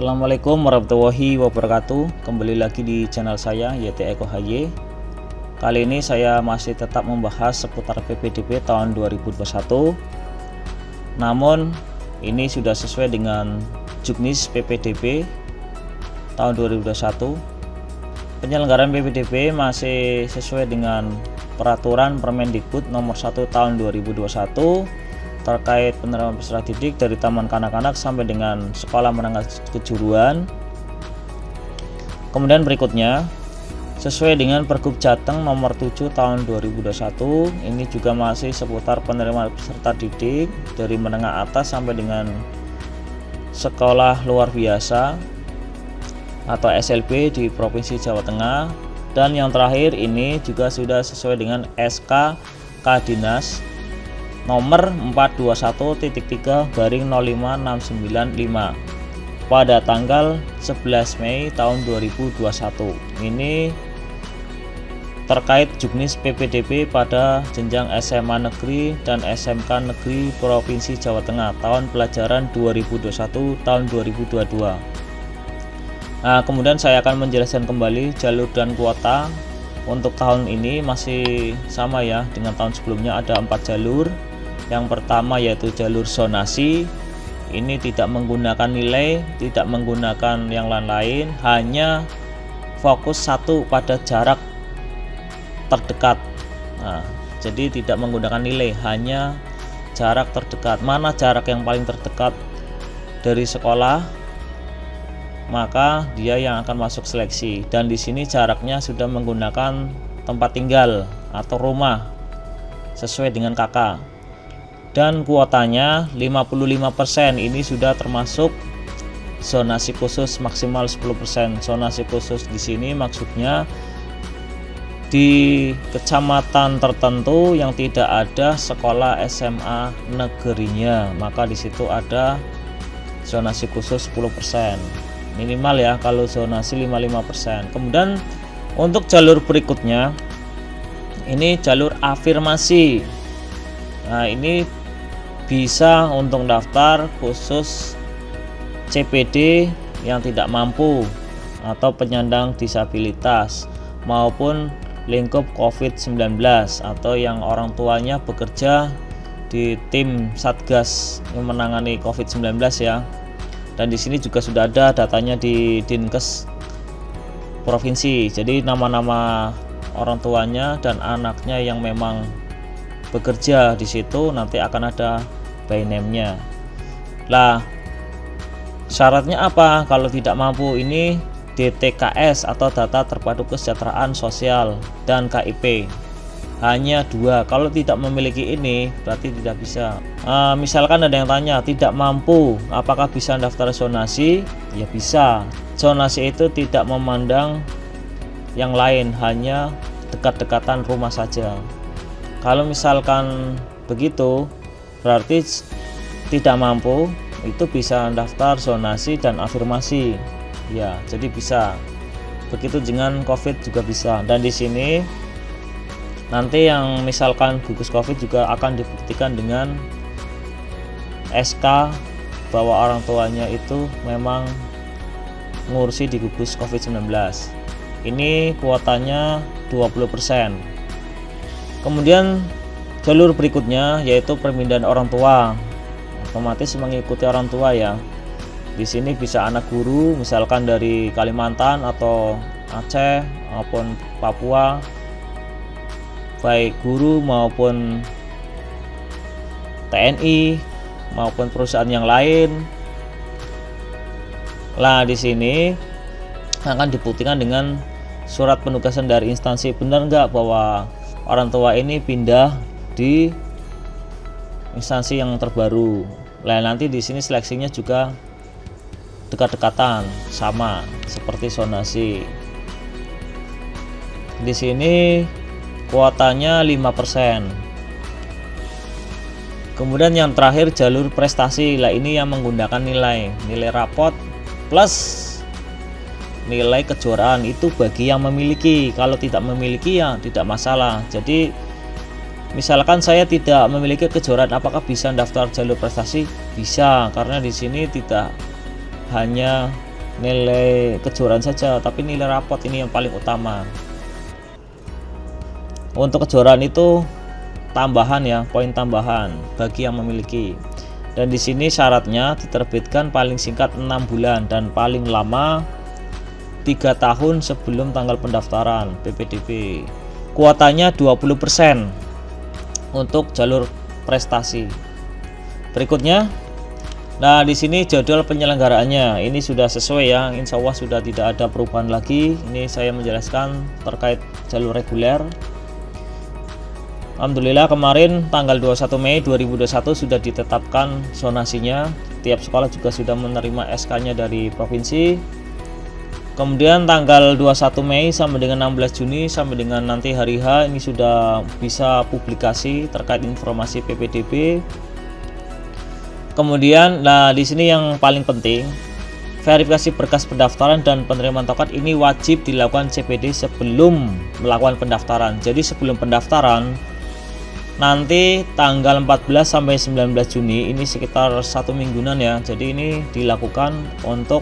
Assalamualaikum warahmatullahi wabarakatuh. Kembali lagi di channel saya YT Eko HY. Kali ini saya masih tetap membahas seputar PPDB tahun 2021. Namun ini sudah sesuai dengan Juknis PPDB tahun 2021. Penyelenggaraan PPDB masih sesuai dengan Peraturan Permendikbud nomor 1 tahun 2021 terkait penerimaan peserta didik dari taman kanak-kanak sampai dengan sekolah menengah kejuruan. Kemudian berikutnya sesuai dengan Pergub Jateng nomor 7 tahun 2021, ini juga masih seputar penerimaan peserta didik dari menengah atas sampai dengan sekolah luar biasa atau SLB di Provinsi Jawa Tengah. Dan yang terakhir ini juga sudah sesuai dengan SK Kadinas nomor 421.3/05695 pada tanggal 11 Mei tahun 2021. Ini terkait Juknis PPDB pada jenjang SMA Negeri dan SMK Negeri Provinsi Jawa Tengah tahun pelajaran 2021 tahun 2022. Nah, kemudian saya akan menjelaskan kembali jalur dan kuota. Untuk tahun ini masih sama ya dengan tahun sebelumnya, ada 4 jalur. Yang pertama yaitu jalur zonasi. Ini tidak menggunakan nilai, tidak menggunakan yang lain-lain, hanya fokus satu pada jarak terdekat. Nah, jadi tidak menggunakan nilai, hanya jarak terdekat. Mana jarak yang paling terdekat dari sekolah, maka dia yang akan masuk seleksi. Dan di sini jaraknya sudah menggunakan tempat tinggal atau rumah sesuai dengan KK. Dan kuotanya 55%. Ini sudah termasuk zonasi khusus maksimal 10%. Zonasi khusus di sini maksudnya di kecamatan tertentu yang tidak ada sekolah SMA negerinya, maka di situ ada zonasi khusus 10%. Minimal ya kalau zonasi 55%. Kemudian untuk jalur berikutnya ini jalur afirmasi. Nah, ini bisa untuk daftar khusus CPD yang tidak mampu atau penyandang disabilitas maupun lingkup COVID-19 atau yang orang tuanya bekerja di tim Satgas yang menangani COVID-19 ya. Dan di sini juga sudah ada datanya di Dinkes provinsi. Jadi nama-nama orang tuanya dan anaknya yang memang bekerja di situ nanti akan ada by name-nya. Lah, syaratnya apa kalau tidak mampu? Ini DTKS atau data terpadu kesejahteraan sosial dan KIP. Hanya 2. Kalau tidak memiliki ini berarti tidak bisa. Misalkan ada yang tanya tidak mampu, apakah bisa daftar zonasi? Ya bisa. Zonasi itu tidak memandang yang lain, hanya dekat-dekatan rumah saja. Kalau misalkan begitu berarti tidak mampu, itu bisa daftar zonasi dan afirmasi. Ya, jadi bisa. Begitu dengan COVID juga bisa. Dan di sini nanti yang misalkan gugus COVID juga akan dibuktikan dengan SK bahwa orang tuanya itu memang ngurusi di gugus COVID-19. Ini kuotanya 20%. Kemudian jalur berikutnya yaitu pemindahan orang tua. Otomatis mengikuti orang tua ya. Di sini bisa anak guru misalkan dari Kalimantan atau Aceh maupun Papua, baik guru maupun TNI maupun perusahaan yang lain. Lah, di sini akan dibuktikan dengan surat penugasan dari instansi. Benar nggak bahwa orang tua ini pindah di instansi yang terbaru. Lah, nanti di sini seleksinya juga dekat-dekatan sama seperti zonasi. Di sini kuotanya 5%. Kemudian yang terakhir jalur prestasi. Lah, ini yang menggunakan nilai rapot plus nilai kejuaraan. Itu bagi yang memiliki. Kalau tidak memiliki ya tidak masalah. Jadi misalkan saya tidak memiliki kejuaraan, apakah bisa daftar jalur prestasi? Bisa, karena di sini tidak hanya nilai kejuaraan saja, tapi nilai rapot ini yang paling utama. Untuk kejuaraan itu tambahan ya, poin tambahan bagi yang memiliki. Dan di sini syaratnya diterbitkan paling singkat 6 bulan dan paling lama 3 tahun sebelum tanggal pendaftaran PPDB. Kuotanya 20% untuk jalur prestasi. Berikutnya, nah di sini jadwal penyelenggaraannya ini sudah sesuai ya, insya Allah sudah tidak ada perubahan lagi. Ini saya menjelaskan terkait jalur reguler. Alhamdulillah kemarin tanggal 21 Mei 2021 sudah ditetapkan zonasinya. Tiap sekolah juga sudah menerima SK-nya dari provinsi. Kemudian tanggal 21 Mei sampai dengan 16 Juni sampai dengan nanti hari H ini sudah bisa publikasi terkait informasi PPDB. Kemudian nah di sini yang paling penting, verifikasi berkas pendaftaran dan penerimaan tokat ini wajib dilakukan CPD sebelum melakukan pendaftaran. Jadi sebelum pendaftaran nanti tanggal 14 sampai 19 Juni ini sekitar 1 mingguan ya. Jadi ini dilakukan untuk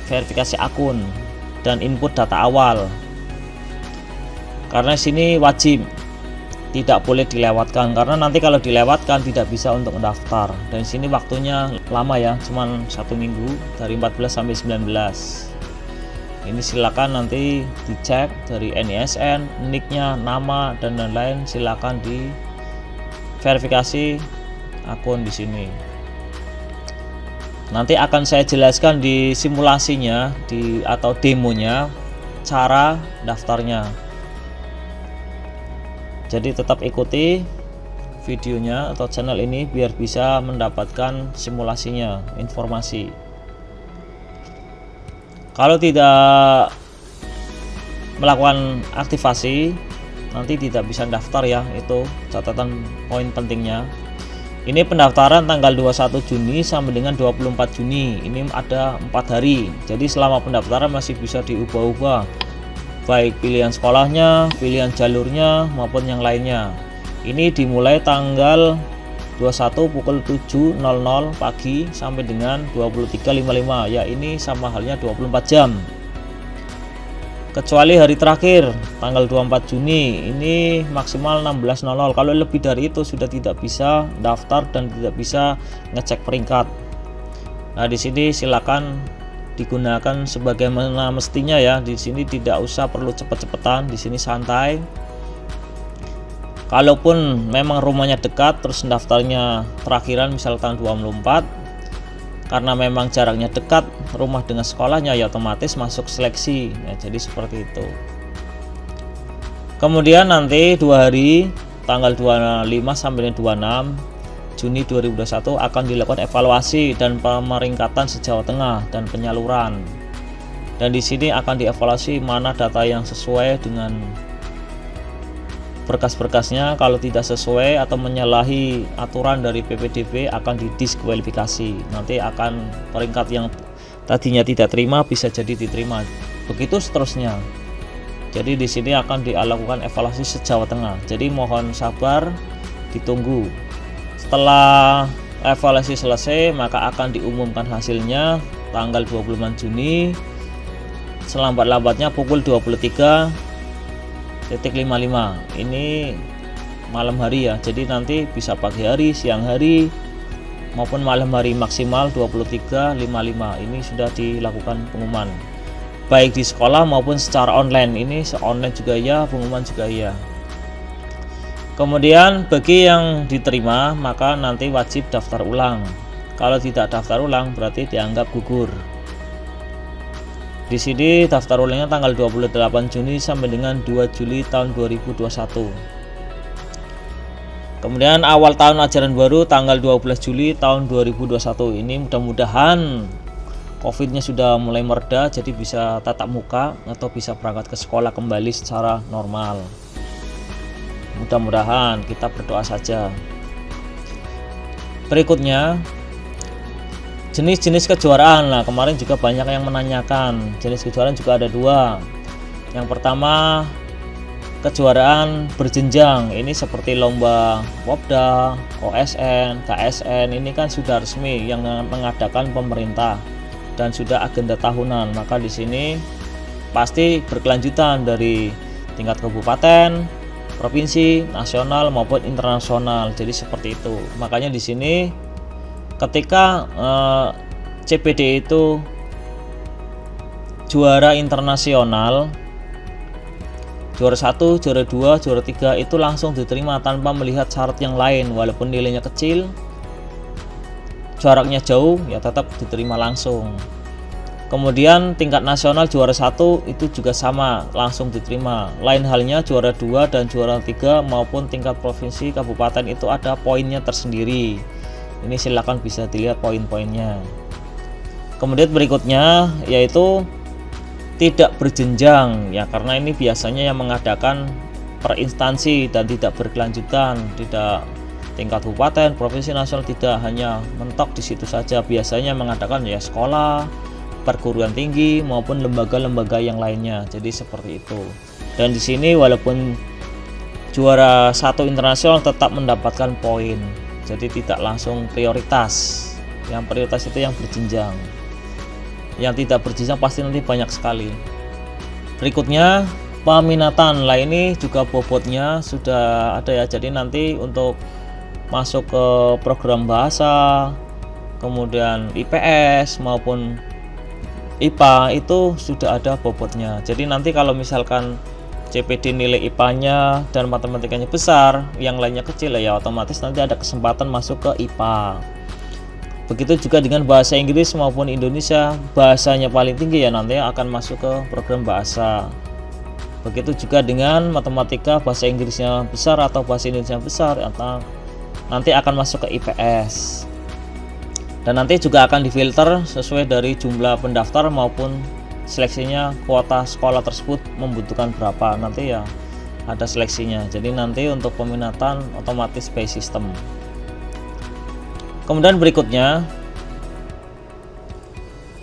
verifikasi akun dan input data awal. Karena sini wajib, tidak boleh dilewatkan, karena nanti kalau dilewatkan tidak bisa untuk mendaftar. Dan sini waktunya lama ya, cuman 1 minggu dari 14 sampai 19. Ini silakan nanti dicek dari NISN, NIK-nya, nama dan lain-lain, silakan di verifikasi akun di sini. Nanti akan saya jelaskan di simulasinya atau demonya cara daftarnya. Jadi tetap ikuti videonya atau channel ini biar bisa mendapatkan simulasinya, informasi. Kalau tidak melakukan aktivasi nanti tidak bisa daftar ya, itu catatan poin pentingnya. Ini pendaftaran tanggal 21 Juni sampai dengan 24 Juni. Ini ada 4 hari. Jadi selama pendaftaran masih bisa diubah-ubah, baik pilihan sekolahnya, pilihan jalurnya maupun yang lainnya. Ini dimulai tanggal 21 pukul 7.00 pagi sampai dengan 23.55 ya, ini sama halnya 24 jam. Kecuali hari terakhir tanggal 24 Juni ini maksimal 16.00. Kalau lebih dari itu sudah tidak bisa daftar dan tidak bisa ngecek peringkat. Nah, di sini silakan digunakan sebagaimana mestinya ya. Di sini tidak usah perlu cepet-cepetan, di sini santai. Kalaupun memang rumahnya dekat terus daftarnya terakhiran misal tanggal 24, karena memang jaraknya dekat rumah dengan sekolahnya ya otomatis masuk seleksi ya, jadi seperti itu. Kemudian nanti 2 hari tanggal 25 sampai 26 Juni 2021 akan dilakukan evaluasi dan pemeringkatan se-Jawa Tengah dan penyaluran. Dan di sini akan dievaluasi mana data yang sesuai dengan berkas-berkasnya. Kalau tidak sesuai atau menyalahi aturan dari PPDB akan didiskualifikasi. Nanti akan peringkat yang tadinya tidak terima bisa jadi diterima. Begitu seterusnya. Jadi di sini akan dilakukan evaluasi se-Jawa Tengah. Jadi mohon sabar, ditunggu. Setelah evaluasi selesai maka akan diumumkan hasilnya tanggal 25 Juni selambat-lambatnya pukul 23.55 ini malam hari ya. Jadi nanti bisa pagi hari, siang hari maupun malam hari, maksimal 23.55 ini sudah dilakukan pengumuman baik di sekolah maupun secara online. Ini online juga ya, pengumuman juga ya. Kemudian bagi yang diterima maka nanti wajib daftar ulang. Kalau tidak daftar ulang berarti dianggap gugur. Di sini daftar ulangnya tanggal 28 Juni sampai dengan 2 Juli tahun 2021. Kemudian awal tahun ajaran baru tanggal 12 Juli tahun 2021. Ini mudah-mudahan COVID-nya sudah mulai mereda, jadi bisa tatap muka atau bisa berangkat ke sekolah kembali secara normal. Mudah-mudahan, kita berdoa saja. Berikutnya jenis-jenis kejuaraan. Nah, kemarin juga banyak yang menanyakan. Jenis kejuaraan juga ada 2. Yang pertama kejuaraan berjenjang. Ini seperti lomba Popda, OSN, KSN. Ini kan sudah resmi yang mengadakan pemerintah dan sudah agenda tahunan, maka di sini pasti berkelanjutan dari tingkat kabupaten, provinsi, nasional maupun internasional. Jadi seperti itu. Makanya di sini ketika CPD itu juara internasional, juara 1, juara 2, juara 3 itu langsung diterima tanpa melihat syarat yang lain. Walaupun nilainya kecil, jaraknya jauh, ya tetap diterima langsung. Kemudian tingkat nasional juara 1 itu juga sama, langsung diterima. Lain halnya juara 2 dan juara 3 maupun tingkat provinsi, kabupaten itu ada poinnya tersendiri. Ini silakan bisa dilihat poin-poinnya. Kemudian berikutnya yaitu tidak berjenjang, ya karena ini biasanya yang mengadakan per instansi dan tidak berkelanjutan, tidak tingkat kabupaten, provinsi, nasional, tidak hanya mentok di situ saja. Biasanya mengadakan ya sekolah, perguruan tinggi maupun lembaga-lembaga yang lainnya. Jadi seperti itu. Dan di sini walaupun juara 1 internasional tetap mendapatkan poin. Jadi tidak langsung prioritas. Yang prioritas itu yang berjenjang. Yang tidak berjenjang pasti nanti banyak sekali. Berikutnya peminatan. Lah ini juga bobotnya sudah ada ya. Jadi nanti untuk masuk ke program bahasa, kemudian IPS maupun IPA itu sudah ada bobotnya. Jadi nanti kalau misalkan CPD nilai IPA-nya dan matematikanya besar, yang lainnya kecil ya otomatis nanti ada kesempatan masuk ke IPA. Begitu juga dengan bahasa Inggris maupun Indonesia, bahasanya paling tinggi ya nanti akan masuk ke program bahasa. Begitu juga dengan matematika, bahasa Inggrisnya besar atau bahasa Indonesia besar, atau nanti akan masuk ke IPS. Dan nanti juga akan difilter sesuai dari jumlah pendaftar maupun seleksinya, kuota sekolah tersebut membutuhkan berapa, nanti ya ada seleksinya. Jadi nanti untuk peminatan otomatis by system. Kemudian berikutnya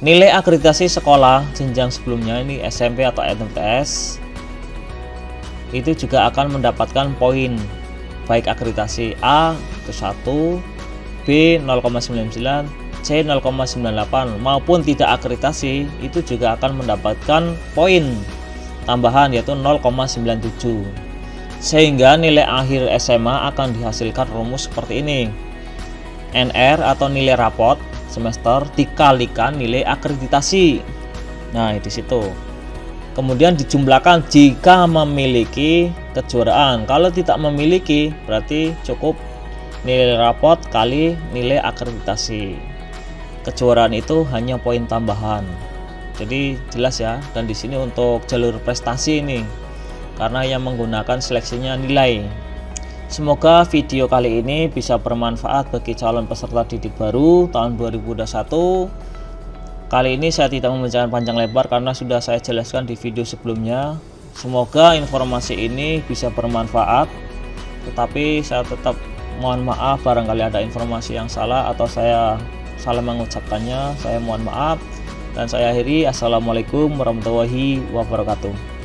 nilai akreditasi sekolah jenjang sebelumnya, ini SMP atau MTS, itu juga akan mendapatkan poin baik akreditasi A itu 1, B 0,99, C 0,98 maupun tidak akreditasi itu juga akan mendapatkan poin tambahan yaitu 0,97. Sehingga nilai akhir SMA akan dihasilkan rumus seperti ini. NR atau nilai rapot semester dikalikan nilai akreditasi. Nah, di situ. Kemudian dijumlahkan jika memiliki kejuaraan. Kalau tidak memiliki berarti cukup nilai rapot kali nilai akreditasi. Kejuaraan itu hanya poin tambahan. Jadi jelas ya. Dan di sini untuk jalur prestasi ini karena yang menggunakan seleksinya nilai. Semoga video kali ini bisa bermanfaat bagi calon peserta didik baru tahun 2021. Kali ini saya tidak membicarakan panjang lebar karena sudah saya jelaskan di video sebelumnya. Semoga informasi ini bisa bermanfaat. Tetapi saya tetap mohon maaf barangkali ada informasi yang salah atau saya salah mengucapkannya. Saya mohon maaf dan saya akhiri. Assalamualaikum warahmatullahi wabarakatuh.